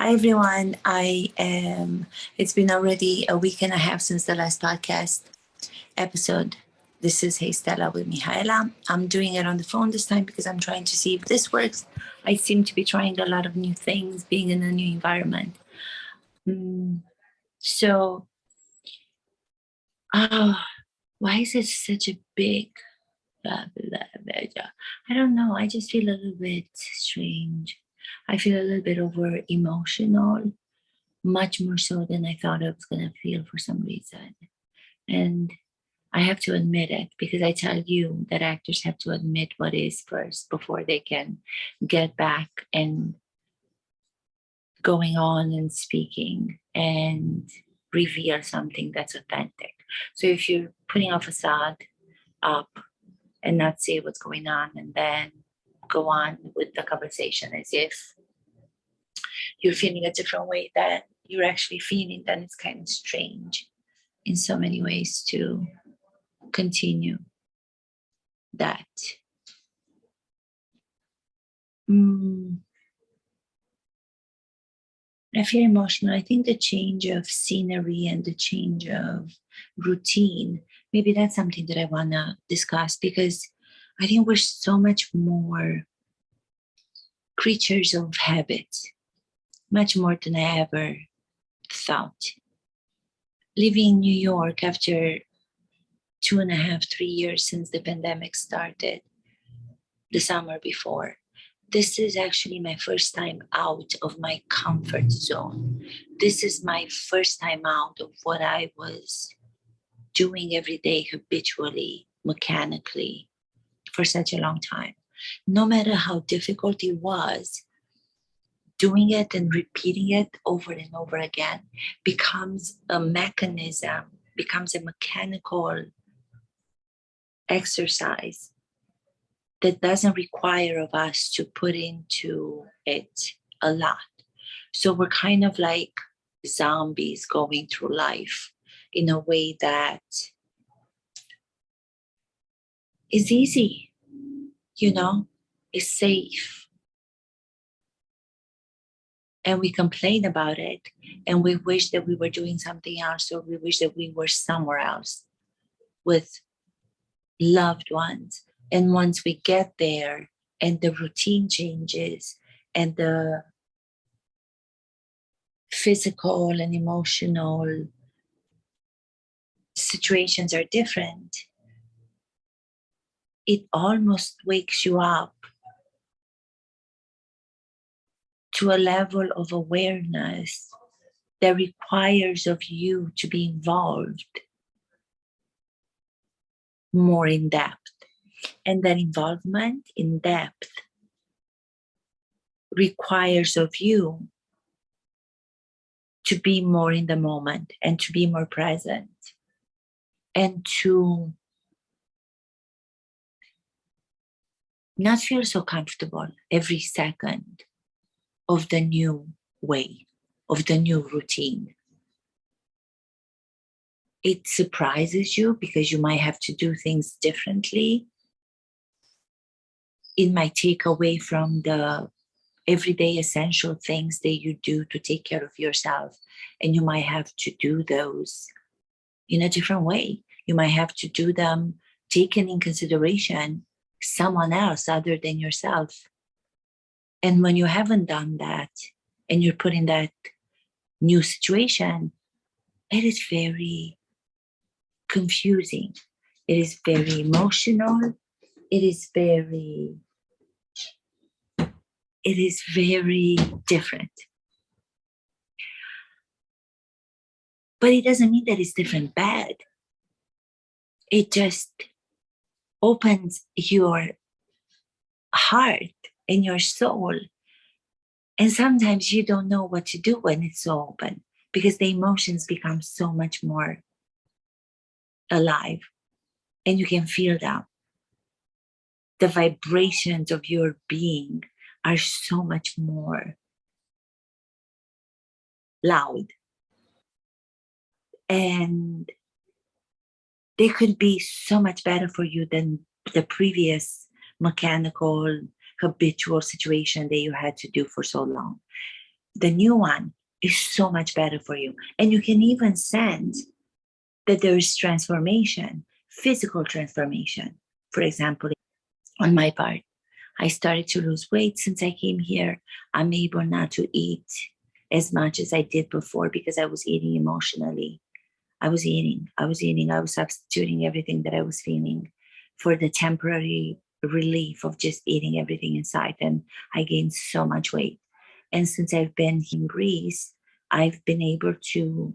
Hi everyone. It's been already a week and a half since the last podcast episode. This is Hey Stella with Mihaela. I'm doing it on the phone this time because I'm trying to see if this works. I seem to be trying a lot of new things, being in a new environment. So, why is it such a big blah, blah, blah, blah? I don't know. I just feel a little bit strange. I feel a little bit over emotional, much more so than I thought I was going to feel for some reason. And I have to admit it because I tell you that actors have to admit what is first before they can get back and going on and speaking and reveal something that's authentic. So if you're putting a facade up and not say what's going on and then go on with the conversation as if you're feeling a different way that you're actually feeling, then it's kind of strange in so many ways to continue that. I feel emotional. I think the change of scenery and the change of routine, maybe that's something that I want to discuss because I think we're so much more creatures of habits, much more than I ever thought. Living in New York after 2.5, 3 years since the pandemic started, the summer before, this is actually my first time out of my comfort zone. This is my first time out of what I was doing every day habitually, mechanically, for such a long time. No matter how difficult it was, doing it and repeating it over and over again becomes a mechanism, becomes a mechanical exercise that doesn't require of us to put into it a lot. So we're kind of like zombies going through life in a way that is easy, is safe. And we complain about it and we wish that we were doing something else or we wish that we were somewhere else with loved ones. And once we get there and the routine changes and the physical and emotional situations are different, it almost wakes you up to a level of awareness that requires of you to be involved more in depth. And that involvement in depth requires of you to be more in the moment and to be more present and to not feel so comfortable every second of the new way, of the new routine. It surprises you because you might have to do things differently. It might take away from the everyday essential things that you do to take care of yourself. And you might have to do those in a different way. You might have to do them taking in consideration someone else other than yourself. And when you haven't done that and you're put in that new situation, it is very confusing. It is very emotional. It is very different. But it doesn't mean that it's different bad. It just opens your heart and your soul. And sometimes you don't know what to do when it's so open because the emotions become so much more alive and you can feel them. The vibrations of your being are so much more loud. And they could be so much better for you than the previous mechanical, habitual situation that you had to do for so long. the new one is so much better for you. And you can even sense that there is transformation, physical transformation. For example, on my part, I started to lose weight since I came here. I'm able not to eat as much as I did before because I was eating emotionally. I was substituting everything that I was feeling for the temporary relief of just eating everything inside. And I gained so much weight. And since I've been in Greece, I've been able to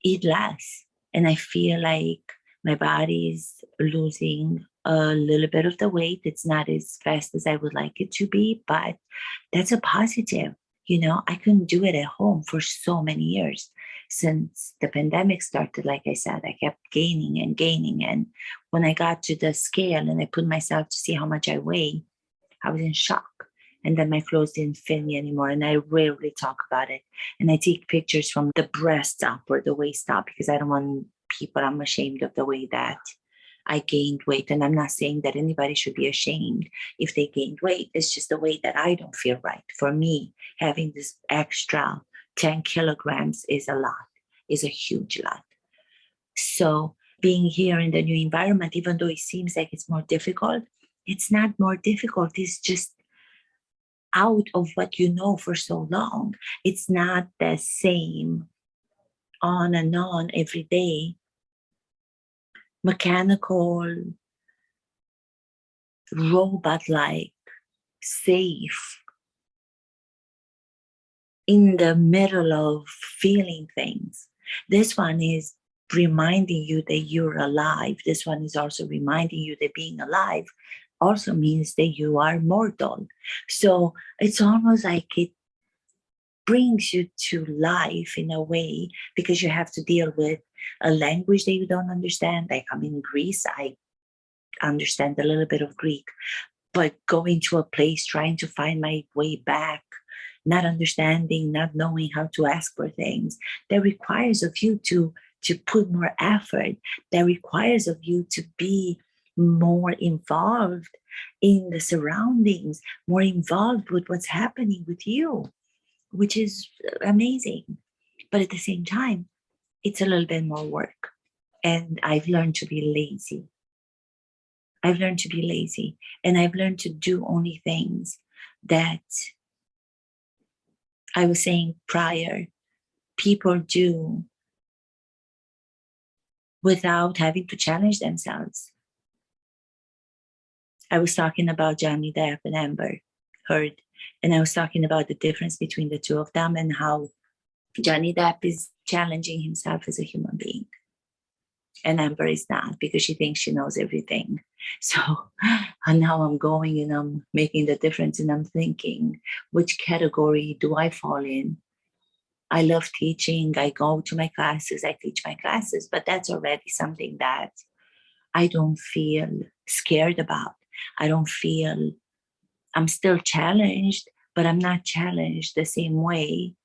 eat less. And I feel like my body is losing a little bit of the weight. It's not as fast as I would like it to be, but that's a positive. You know, I couldn't do it at home for so many years. Since the pandemic started, like I said, I kept gaining and gaining. And when I got to the scale and I put myself to see how much I weigh, I was in shock. And then my clothes didn't fit me anymore. And I rarely talk about it. And I take pictures from the breast up or the waist up because I don't want people, I'm ashamed of the way that I gained weight. And I'm not saying that anybody should be ashamed if they gained weight. It's just the way that I don't feel right. For me, having this extra 10 kilograms is a lot, is a huge lot. So being here in the new environment, even though it seems like it's more difficult, it's not more difficult. It's just out of what you know for so long. It's not the same on and on every day, mechanical, robot like, safe, in the middle of feeling things. This one is reminding you that you're alive. This one is also reminding you that being alive also means that you are mortal. So it's almost like it brings you to life in a way because you have to deal with a language that you don't understand. Like I'm in Greece, I understand a little bit of Greek, but going to a place trying to find my way back, not understanding, not knowing how to ask for things, that requires of you to put more effort, that requires of you to be more involved in the surroundings, more involved with what's happening with you, which is amazing. But at the same time, it's a little bit more work. And I've learned to be lazy. I've learned to be lazy. And I've learned to do only things that I was saying prior, people do without having to challenge themselves. I was talking about Johnny Depp and Amber Heard, and I was talking about the difference between the two of them and how Johnny Depp is challenging himself as a human being. And Amber is not because she thinks she knows everything. So and now I'm going and I'm making the difference and I'm thinking, which category do I fall in? I love teaching. I go to my classes. I teach my classes, but that's already something that I don't feel scared about. I don't feel, I'm still challenged, but I'm not challenged the same way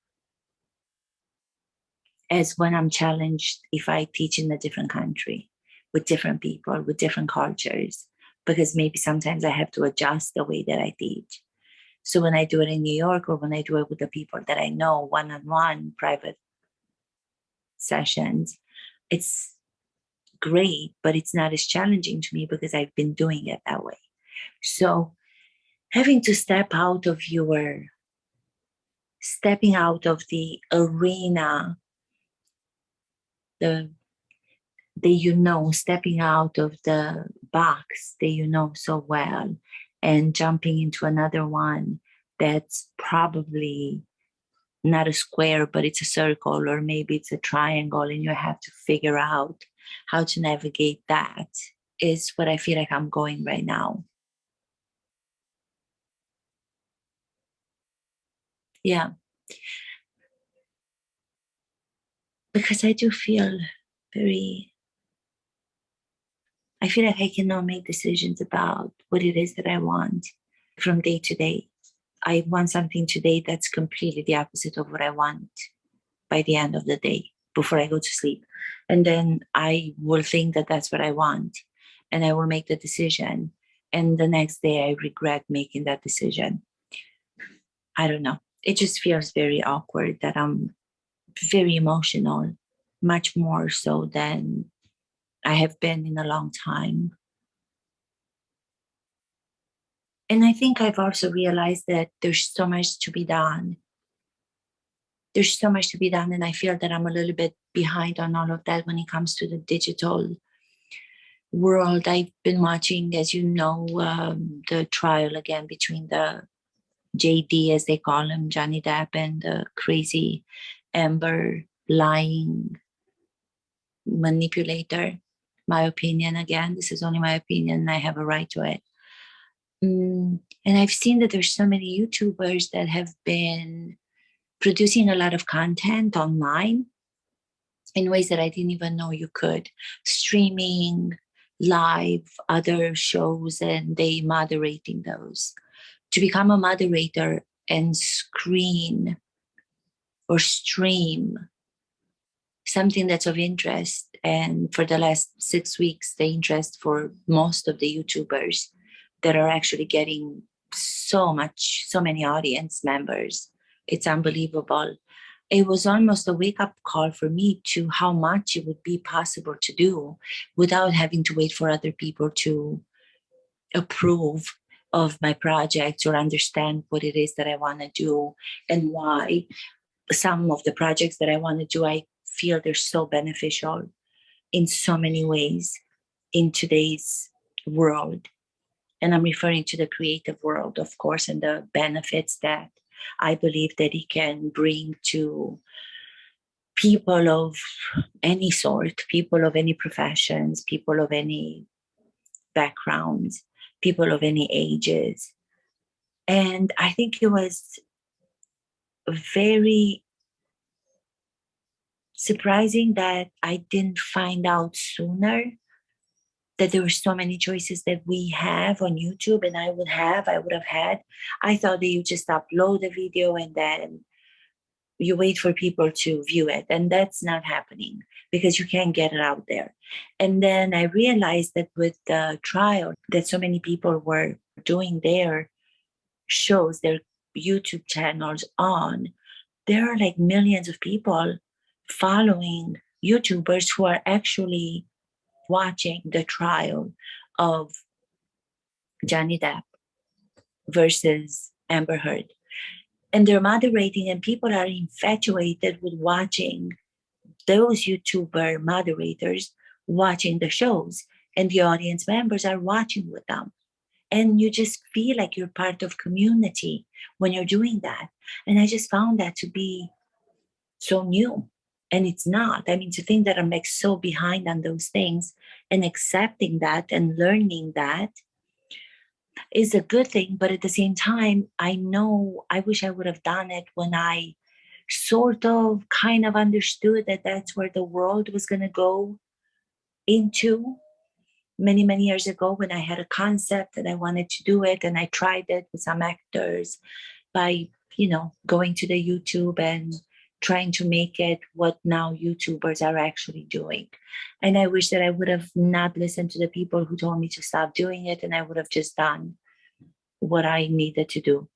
as when I'm challenged if I teach in a different country with different people, with different cultures, because maybe sometimes I have to adjust the way that I teach. So when I do it in New York or when I do it with the people that I know one on one private sessions, it's great, but it's not as challenging to me because I've been doing it that way. So having to stepping out of the arena, the that you know, stepping out of the box that you know so well and jumping into another one that's probably not a square, but it's a circle, or maybe it's a triangle, and you have to figure out how to navigate that is what I feel like I'm going right now. Yeah, because I do feel very, I feel like I cannot make decisions about what it is that I want from day to day. I want something today that's completely the opposite of what I want by the end of the day before I go to sleep. And then I will think that that's what I want and I will make the decision. And the next day I regret making that decision. I don't know. it just feels very awkward that I'm very emotional, much more so than I have been in a long time. And I think I've also realized that there's so much to be done. There's so much to be done. And I feel that I'm a little bit behind on all of that when it comes to the digital world. I've been watching, as you know, the trial again between the JD, as they call him, Johnny Depp, and the crazy Amber lying manipulator. My opinion, again, this is only my opinion, and I have a right to it. And I've seen that there's so many YouTubers that have been producing a lot of content online in ways that I didn't even know you could. Streaming, live, other shows, and they moderating those. To become a moderator and screen or stream something that's of interest. And for the last 6 weeks, the interest for most of the YouTubers that are actually getting so many audience members. It's unbelievable. It was almost a wake up call for me to how much it would be possible to do without having to wait for other people to approve of my projects or understand what it is that I want to do and why. Some of the projects that I want to do, I feel they're so beneficial in so many ways in today's world. And I'm referring to the creative world, of course, and the benefits that I believe that it can bring to people of any sort, people of any professions, people of any backgrounds, people of any ages. And I think it was very surprising that I didn't find out sooner that there were so many choices that we have on YouTube, and I would have had. I thought that you just upload a video and then you wait for people to view it. And that's not happening because you can't get it out there. And then I realized that with the trial that so many people were doing their shows, their YouTube channels on, there are like millions of people following YouTubers who are actually watching the trial of Johnny Depp versus Amber Heard. And they're moderating, and people are infatuated with watching those YouTuber moderators watching the shows, and the audience members are watching with them. And you just feel like you're part of community when you're doing that. And I just found that to be so new. And it's not. I mean, to think that I'm like so behind on those things and accepting that and learning that is a good thing. But at the same time, I know I wish I would have done it when I sort of kind of understood that that's where the world was going to go into many, many years ago when I had a concept and I wanted to do it. And I tried it with some actors by, going to the YouTube and trying to make it what now YouTubers are actually doing. And I wish that I would have not listened to the people who told me to stop doing it, and I would have just done what I needed to do.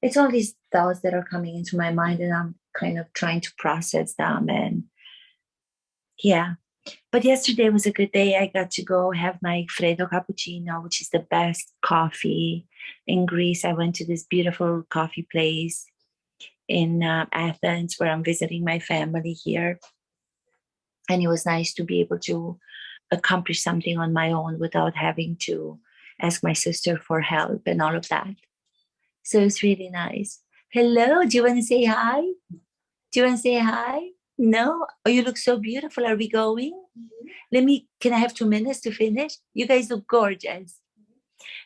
It's all these thoughts that are coming into my mind, and I'm kind of trying to process them. And yeah, but yesterday was a good day. I got to go have my Freddo cappuccino, which is the best coffee in Greece. I went to this beautiful coffee place in Athens where I'm visiting my family here. And it was nice to be able to accomplish something on my own without having to ask my sister for help and all of that. So it's really nice. Hello, do you want to say hi? Do you want to say hi? No? Oh, you look so beautiful. Are we going? Can I have 2 minutes to finish? You guys look gorgeous.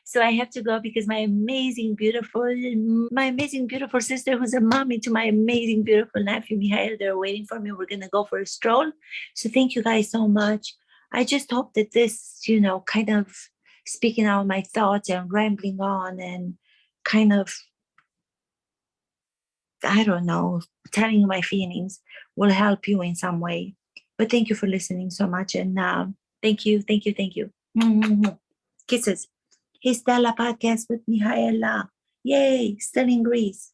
So I have to go because my amazing, beautiful sister, who's a mommy to my amazing, beautiful nephew, Mihail, they're waiting for me. We're going to go for a stroll. So thank you guys so much. I just hope that this, kind of speaking out my thoughts and rambling on and kind of, I don't know, telling you my feelings will help you in some way. But thank you for listening so much. And thank you, thank you, thank you. Kisses. Hey Stella podcast with Mihaela. Yay, still in Greece.